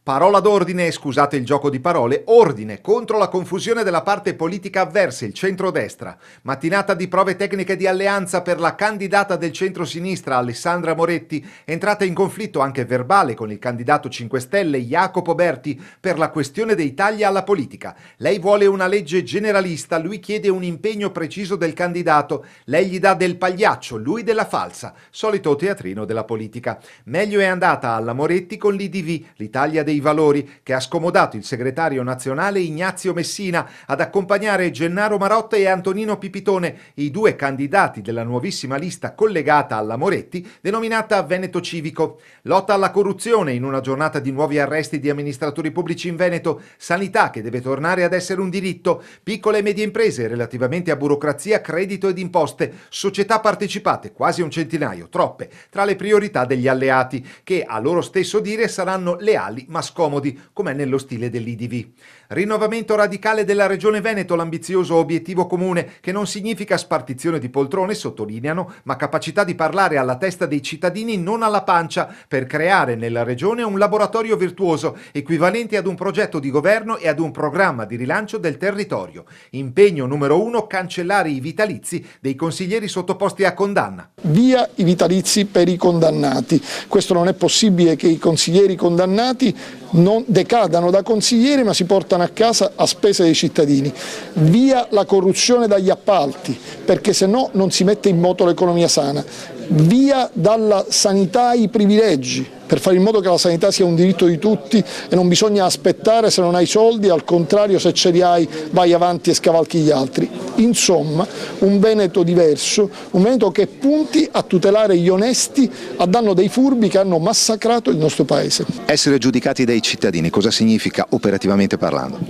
Parola d'ordine, scusate il gioco di parole, ordine contro la confusione della parte politica avversa, il centrodestra. Mattinata di prove tecniche di alleanza per la candidata del centro-sinistra Alessandra Moretti, entrata in conflitto anche verbale con il candidato 5 Stelle Jacopo Berti per la questione dei tagli alla politica. Lei vuole una legge generalista, lui chiede un impegno preciso del candidato, lei gli dà del pagliaccio, lui della falsa, solito teatrino della politica. Meglio è andata alla Moretti con l'IDV, l'Italia dei Valori, che ha scomodato il segretario nazionale Ignazio Messina ad accompagnare Gennaro Marotta e Antonino Pipitone, i due candidati della nuovissima lista collegata alla Moretti, denominata Veneto Civico. Lotta alla corruzione in una giornata di nuovi arresti di amministratori pubblici in Veneto, sanità che deve tornare ad essere un diritto, piccole e medie imprese relativamente a burocrazia, credito ed imposte, società partecipate, quasi un centinaio, troppe, tra le priorità degli alleati, che a loro stesso dire saranno leali ma scomodi, come nello stile dell'IDV. Rinnovamento radicale della Regione Veneto, l'ambizioso obiettivo comune, che non significa spartizione di poltrone, sottolineano, ma capacità di parlare alla testa dei cittadini, non alla pancia, per creare nella Regione un laboratorio virtuoso, equivalente ad un progetto di governo e ad un programma di rilancio del territorio. Impegno numero 1, cancellare i vitalizi dei consiglieri sottoposti a condanna. Via i vitalizi per i condannati. Questo non è possibile, che i consiglieri condannati non decadano da consiglieri ma si portano a casa a spese dei cittadini. Via la corruzione dagli appalti, perché se no non si mette in moto l'economia sana. Via dalla sanità ai privilegi, per fare in modo che la sanità sia un diritto di tutti e non bisogna aspettare se non hai soldi, al contrario se ce li hai vai avanti e scavalchi gli altri. Insomma, un Veneto diverso, un Veneto che punti a tutelare gli onesti a danno dei furbi che hanno massacrato il nostro Paese. Essere giudicati dai cittadini, cosa significa operativamente parlando?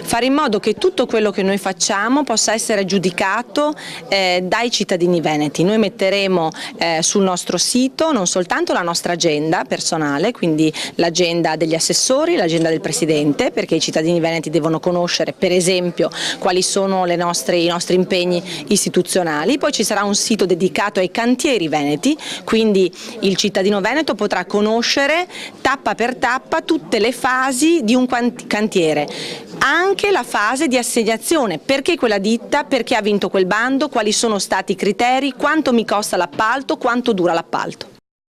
Fare in modo che tutto quello che noi facciamo possa essere giudicato dai cittadini veneti. Noi metteremo sul nostro sito non soltanto la nostra agenda personale, quindi l'agenda degli assessori, l'agenda del Presidente, perché i cittadini veneti devono conoscere per esempio quali sono i nostri impegni istituzionali. Poi ci sarà un sito dedicato ai cantieri veneti, quindi il cittadino veneto potrà conoscere tappa per tappa tutte le fasi di un cantiere, anche la fase di assegnazione, perché quella ditta, perché ha vinto quel bando, quali sono stati i criteri, quanto mi costa l'appalto, quanto dura l'appalto.